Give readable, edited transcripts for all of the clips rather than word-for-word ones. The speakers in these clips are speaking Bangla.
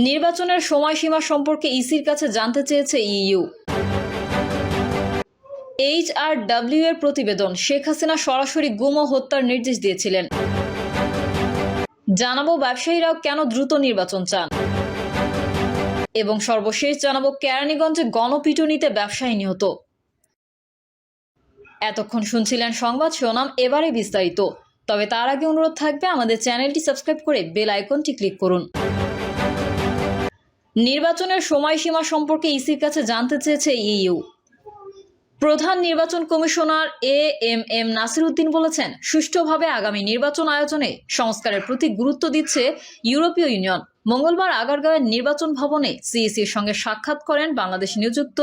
নির্বাচনের সময়সীমা সম্পর্কে ইসির কাছে জানতে চেয়েছে ইইউ। HRW এর প্রতিবেদন, শেখ হাসিনা সরাসরি গুম ও হত্যার নির্দেশ দিয়েছিলেন। জানাবো ব্যবসায়ীরাও কেন দ্রুত নির্বাচন চান, এবং সর্বশেষ জানাবো কেরানীগঞ্জে গণপিটুনিতে ব্যবসায়ী নিহত। এতক্ষণ শুনছিলেন সংবাদ শিরোনাম, এবারে বিস্তারিত। তবে তার আগে অনুরোধ থাকবে আমাদের চ্যানেলটি সাবস্ক্রাইব করে বেল আইকনটি ক্লিক করুন। নির্বাচনের সময়সীমা সম্পর্কে ইসির কাছে জানতে চেয়েছে ইইউ। প্রধান নির্বাচন কমিশনার এএমএম নাসির উদ্দিন বলেছেন, সুষ্ঠুভাবে আগামী নির্বাচন আয়োজনে সংস্কারের প্রতি গুরুত্ব দিচ্ছে ইউরোপীয় ইউনিয়ন। মঙ্গলবার আগারগাঁওয়ের নির্বাচন ভবনে সিইসির সঙ্গে সাক্ষাৎ করেন বাংলাদেশ নিযুক্ত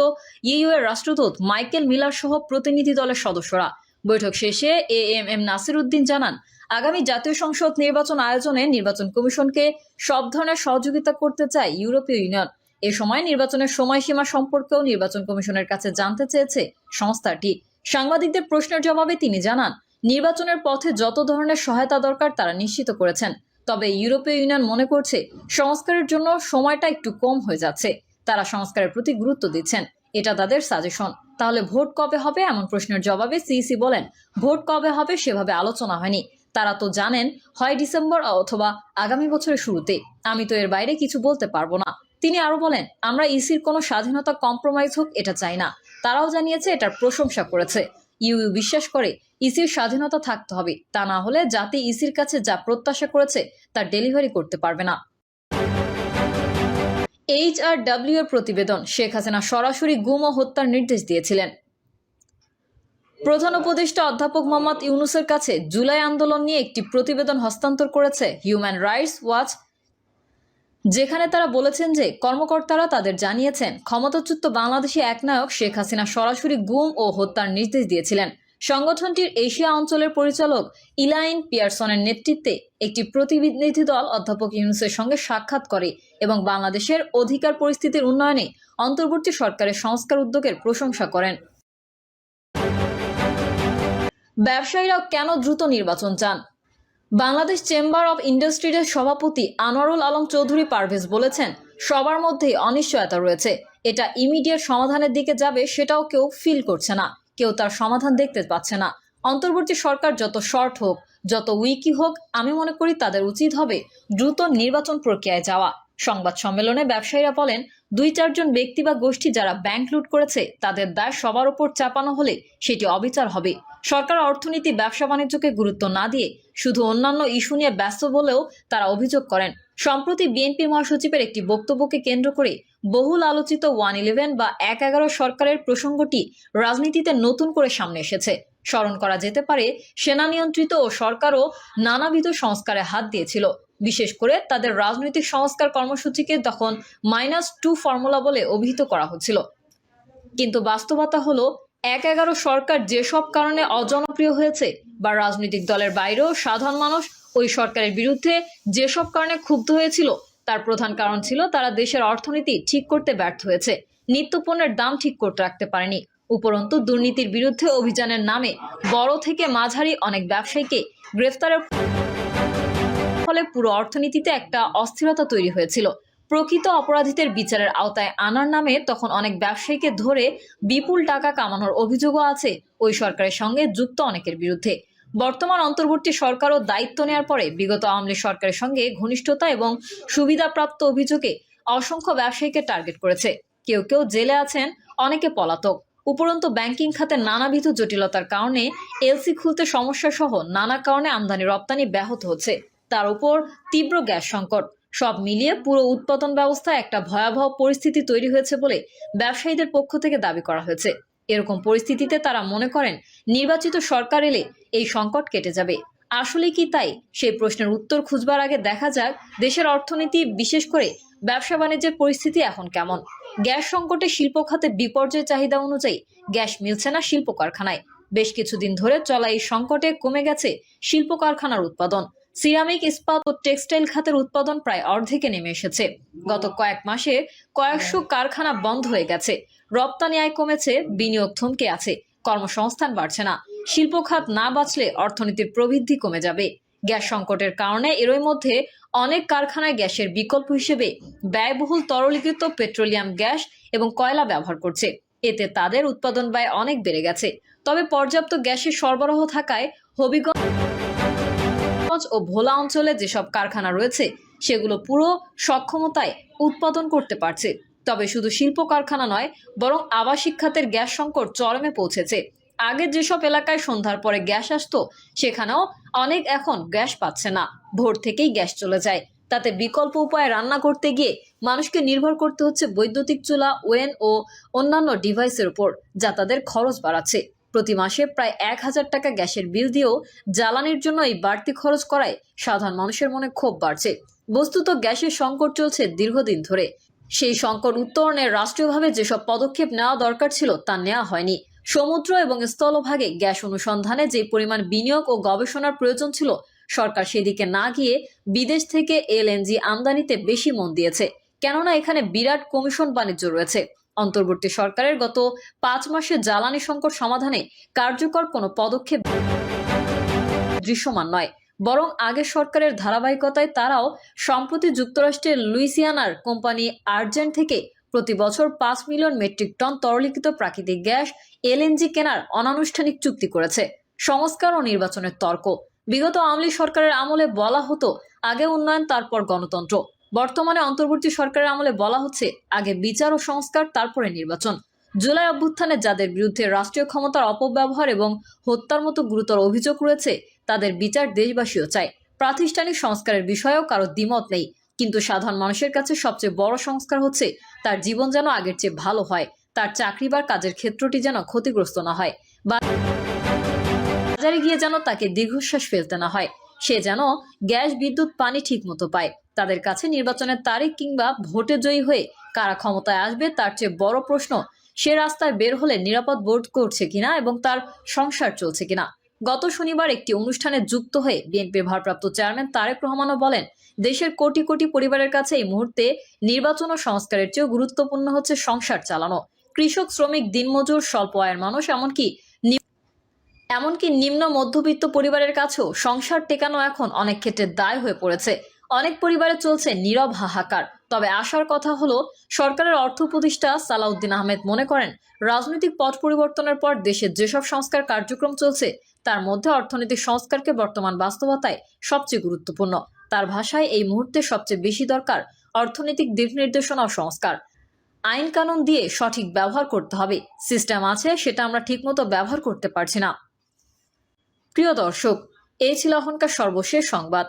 ইইউ এর রাষ্ট্রদূত মাইকেল মিলার সহ প্রতিনিধি দলের সদস্যরা। বৈঠক শেষে এএমএম নাসির উদ্দিন জানান, আগামী জাতীয় সংসদ নির্বাচন আয়োজনে নির্বাচন কমিশনকে সব ধরনের সহযোগিতা করতে চায় ইউরোপীয় ইউনিয়ন। এ সময় নির্বাচনের সময়সীমা সম্পর্কেও নির্বাচন কমিশনের কাছে জানতে চেয়েছে সংস্থাটি। সাংবাদিকদের প্রশ্নের জবাবে তিনি জানান, নির্বাচনের পথে যত ধরনের সহায়তা দরকার তারা নিশ্চিত করেছেন। তবে ইউরোপীয় ইউনিয়ন মনে করছে সংস্কারের জন্য সময়টা একটু কম হয়ে যাচ্ছে। তারা সংস্কারের প্রতি গুরুত্ব দিচ্ছেন, এটা তাদের সাজেশন। তাহলে ভোট কবে হবে এমন প্রশ্নের জবাবে সিইসি বলেন, ভোট কবে হবে সেভাবে আলোচনা হয়নি। তারা তো জানেন হয় ডিসেম্বর অথবা আগামী বছরের শুরুতে। আমি তো এর বাইরে কিছু বলতে পারবো না। তিনি আরো বলেন, আমরা ইসির কোনো স্বাধীনতা কম্প্রোমাইজ হোক এটা চাই না। তারাও জানিয়েছে এটার প্রশংসা করেছে। ইইউ বিশ্বাস করে ইসির স্বাধীনতা থাকতে হবে, তা না হলে জাতি ইসির কাছে যা প্রত্যাশা করেছে তার ডেলিভারি করতে পারবে না। HRW এর প্রতিবেদন, শেখ হাসিনা সরাসরি গুম ও হত্যার নির্দেশ দিয়েছিলেন। প্রধান উপদেষ্টা অধ্যাপক মোহাম্মদ ইউনূসের কাছে জুলাই আন্দোলন নিয়ে একটি প্রতিবেদন হস্তান্তর করেছে হিউম্যান রাইটস ওয়াচ, যেখানে তারা বলেছেন যে কর্মকর্তারা তাদের জানিয়েছেন ক্ষমতাচ্যুত বাংলাদেশি একনায়ক শেখ হাসিনা সরাসরি গুম ও হত্যার নির্দেশ দিয়েছিলেন। সংগঠনটির এশিয়া অঞ্চলের পরিচালক ইলাইন পিয়ারসনের নেতৃত্বে একটি প্রতিনিধি দল অধ্যাপক ইউনূসের সঙ্গে সাক্ষাৎ করে এবং বাংলাদেশের অধিকার পরিস্থিতির উন্নয়নে অন্তর্বর্তী সরকারের সংস্কার উদ্যোগের প্রশংসা করেন। ব্যবসায়ীরাও কেন দ্রুত নির্বাচন চান? বাংলাদেশ চেম্বার অব ইন্ডাস্ট্রিজের সভাপতি আনোয়ারুল আলম চৌধুরী পারভেজ বলেছেন, সবার মধ্যেই অনিশ্চয়তা রয়েছে। এটা ইমিডিয়েট সমাধানের দিকে যাবে সেটাও কেউ ফিল করছে না, কেউ তার সমাধান দেখতে পাচ্ছে না। অন্তর্বর্তী সরকার যত শর্ট হোক, যত উইকি হোক, আমি মনে করি তাদের উচিত হবে দ্রুত নির্বাচন প্রক্রিয়ায় যাওয়া। সংবাদ সম্মেলনে ব্যবসায়ীরা বলেন, 2-4 জন ব্যক্তি বা গোষ্ঠী যারা ব্যাংক লুট করেছে তাদের দায় সবার উপর চাপানো হলে সেটি অবিচার হবে। সরকার অর্থনীতি, ব্যবসা বাণিজ্যকে গুরুত্ব না দিয়ে শুধু অন্যান্য ইস্যু নিয়ে ব্যস্ত বলেও তারা অভিযোগ করেন। সম্প্রতি বিএনপি মহাসচিবের একটি বক্তব্যকে কেন্দ্র করে বহুল আলোচিত 111 বা 111 সরকারের প্রসঙ্গটি রাজনীতিতে নতুন করে সামনে এসেছে। স্মরণ করা যেতে পারে, সেনা নিয়ন্ত্রিত ও সরকারও নানাবিধ সংস্কারে হাত দিয়েছিল। বিশেষ করে তাদের রাজনৈতিক সংস্কার কর্মসূচিকে তখন -2 ফর্মুলা বলে অভিহিত করা হচ্ছিল। কিন্তু বাস্তবতা হলো 111 সরকার যেসব কারণে অজনপ্রিয় হয়েছে, বা রাজনৈতিক দলের বাইরেও সাধারণ মানুষ ওই সরকারের বিরুদ্ধে যেসব কারণে ক্ষুব্ধ হয়েছিল, তার প্রধান কারণ ছিল তারা দেশের অর্থনীতি ঠিক করতে ব্যর্থ হয়েছে, নিত্যপণ্যের দাম ঠিক করতে রাখতে পারেনি। উপরন্তু দুর্নীতির বিরুদ্ধে অভিযানের নামে বড় থেকে মাঝারি অনেক ব্যবসায়ীকে গ্রেফতারের ফলে পুরো অর্থনীতিতে একটা অস্থিরতা তৈরি হয়েছিল। প্রকৃত অপরাধীদের বিচারের আওতায় আনার নামে তখন অনেক ব্যবসায়ীকে ধরে বিপুল টাকা কামানোর অভিযোগও আছে ওই সরকারের সঙ্গে যুক্ত অনেকের বিরুদ্ধে। বর্তমান অন্তর্বর্তী সরকারও দায়িত্ব নেওয়ার পরে বিগত আওয়ামী লীগ সরকারের সঙ্গে ঘনিষ্ঠতা এবং সুবিধাপ্রাপ্ত অভিযোগে অসংখ্য ব্যবসায়ীকে টার্গেট করেছে। কেউ কেউ জেলে আছেন, অনেকে পলাতক। উপরন্তু ব্যাংকিং খাতে নানাবিধ জটিলতার কারণে এলসি খুলতে সমস্যা সহ নানা কারণে আমদানি রপ্তানি ব্যাহত হচ্ছে। তার উপর তীব্র গ্যাস সংকট, সব মিলিয়ে পুরো উৎপাদন ব্যবস্থায় একটা ভয়াবহ পরিস্থিতি তৈরি হয়েছে বলে ব্যবসায়ীদের পক্ষ থেকে দাবি করা হয়েছে। এরকম পরিস্থিতিতে তারা মনে করেন নির্বাচিত সরকার এলে এই সংকট কেটে যাবে। আসলে কি তাই? সেই প্রশ্নের উত্তর খুঁজবার আগে দেখা যাক দেশের অর্থনীতি, বিশেষ করে ব্যবসা বাণিজ্যের পরিস্থিতি এখন কেমন। গ্যাস সংকটে শিল্প খাতে বিপর্যয় চাহিদা অনুযায়ী গ্যাস মিলছে না শিল্প কারখানায়। বেশ কিছুদিন ধরে চলা এই সংকটে কমে গেছে শিল্প কারখানার উৎপাদন। সিরামিক, ইস্পাত ও টেক্সটাইল খাতের উৎপাদন প্রায় অর্ধেকে নেমে এসেছে। গত কয়েক মাসে কয়েকশো কারখানা বন্ধ হয়ে গেছে। রপ্তানি আয় কমেছে, বিনিয়োগ থমকে আছে, কর্মসংস্থান বাড়ছে না। শিল্প খাত না বাঁচলে অর্থনীতির প্রবৃদ্ধি কমে যাবে। গ্যাস সংকটের কারণে এরই মধ্যে অনেক কারখানায় গ্যাসের বিকল্প হিসেবে ব্যয়বহুল তরলীকৃত পেট্রোলিয়াম গ্যাস এবং কয়লা ব্যবহার করছে। এতে তাদের উৎপাদন ব্যয় অনেক বেড়ে গেছে। তবে পর্যাপ্ত গ্যাসের সরবরাহ থাকায় হবিগঞ্জ ও ভোলা অঞ্চলে যেসব কারখানা রয়েছে সেগুলো পুরো সক্ষমতায় উৎপাদন করতে পারছে। তবে শুধু শিল্প কারখানা নয়, বরং আবাসিক খাতের গ্যাস সংকট চরমে পৌঁছেছে। আগে যেসব এলাকায় সন্ধ্যার পরে গ্যাস আসতো সেখানেও অনেক এখন গ্যাস পাচ্ছে না। ভোর থেকেই গ্যাস চলে যায়। তাতে বিকল্প উপায়ে রান্না করতে গিয়ে মানুষকে নির্ভর করতে হচ্ছে বৈদ্যুতিক চুলা, ওভেন ও অন্যান্য ডিভাইসের উপর, যা তাদের খরচ বাড়াচ্ছে। প্রতি মাসে প্রায় ১,০০০ টাকা গ্যাসের বিল দিয়েও জ্বালানির জন্য এই বাড়তি খরচ করায় সাধারণ মানুষের মনে ক্ষোভ বাড়ছে। বস্তুত গ্যাসের সংকট চলছে দীর্ঘদিন ধরে। সেই সংকট উত্তরণে রাষ্ট্রীয়ভাবে যেসব পদক্ষেপ নেওয়া দরকার ছিল তা নেওয়া হয়নি। সমুদ্র এবং স্থলভাগে গ্যাস অনুসন্ধানে যে পরিমাণ বিনিয়োগ ও গবেষণার প্রয়োজন ছিল, সরকার সেদিকে না গিয়ে বিদেশ থেকে এলএনজি আমদানিতে বেশি মন দিয়েছে। কেননা এখানে বিরাট কমিশন বাণিজ্য রয়েছে। অন্তর্বর্তী সরকারের গত ৫ মাসে জ্বালানি সংকট সমাধানে কার্যকর কোনো পদক্ষেপ দৃশ্যমান নয়, বরং আগের সরকারের ধারাবাহিকতায় তারাও সম্প্রতি যুক্তরাষ্ট্রের লুইসিয়ানার কোম্পানি আর্জেন্ট থেকে প্রতি বছর ৫ মিলিয়ন মেট্রিক টন তরলীকৃত প্রাকৃতিক গ্যাস এলএনজি কেনার অনানুষ্ঠানিক চুক্তি করেছে। সংস্কার ও নির্বাচনের তর্ক। বিগত আওয়ামী লীগ সরকারের আমলে বলা হতো আগে উন্নয়ন তারপর গণতন্ত্র। বর্তমানে অন্তর্বর্তী সরকারের আমলে বলা হচ্ছে আগে বিচার ও সংস্কার তারপরে নির্বাচন। জুলাই অভ্যুত্থানে যাদের বিরুদ্ধে রাষ্ট্রীয় ক্ষমতার অপব্যবহার এবং হত্যার মতো গুরুতর অভিযোগ রয়েছে তাদের বিচার দেশবাসীও চায়। প্রাতিষ্ঠানিক সংস্কারের বিষয়েও কারো দ্বিমত নেই, কিন্তু সাধারণ মানুষের কাছে সবচেয়ে বড় সংস্কার হচ্ছে তার জীবন যেন আগের চেয়ে ভালো হয়, তার চাকরি বা কাজের ক্ষেত্রটি যেন ক্ষতিগ্রস্ত না হয়, বাজারে গিয়ে যেন তাকে দীর্ঘশ্বাস ফেলতে না হয়, সে যেন গ্যাস, বিদ্যুৎ, পানি ঠিক মতো পায়। তাদের কাছে নির্বাচনের তারিখ কিংবা ভোটে জয়ী হয়ে কারা ক্ষমতায় আসবে তার চেয়ে বড় প্রশ্ন সে রাস্তায় বের হলে নিরাপদ বোধ করছে কিনা এবং তার সংসার চলছে কিনা। গত শনিবার একটি অনুষ্ঠানে যুক্ত হয়ে বিএনপির ভারপ্রাপ্ত চেয়ারম্যান তারেক রহমানও বলেন, দেশের কোটি কোটি পরিবারের কাছে এই মুহূর্তে নির্বাচন ও সংস্কারের চেয়েও গুরুত্বপূর্ণ হচ্ছে সংসার চালানো। কৃষক, শ্রমিক, দিনমজুর, স্বল্প আয়ের মানুষ, এমনকি নিম্ন মধ্যবিত্ত পরিবারের কাছেও সংসার টেকানো এখন অনেক ক্ষেত্রে দায় হয়ে পড়েছে। অনেক পরিবারে চলছে নীরব হাহাকার। তবে আশার কথা হলো, সরকারের অর্থ উপদেষ্টা সালাউদ্দিন আহমেদ মনে করেন, রাজনৈতিক পট পরিবর্তনের পর দেশে যেসব সংস্কার কার্যক্রম চলছে তার মধ্যে অর্থনৈতিক সংস্কারকে বর্তমান বাস্তবতায় সবচেয়ে গুরুত্বপূর্ণ। তার ভাষায় এই মুহূর্তে সবচেয়ে বেশি দরকার অর্থনৈতিক দিক নির্দেশনা ও সংস্কার। আইন কানুন দিয়ে সঠিক ব্যবহার করতে হবে। সিস্টেম আছে, সেটা আমরা ঠিকমতো ব্যবহার করতে পারছি না। প্রিয় দর্শক, এই ছিল এখনকার সর্বশেষ সংবাদ।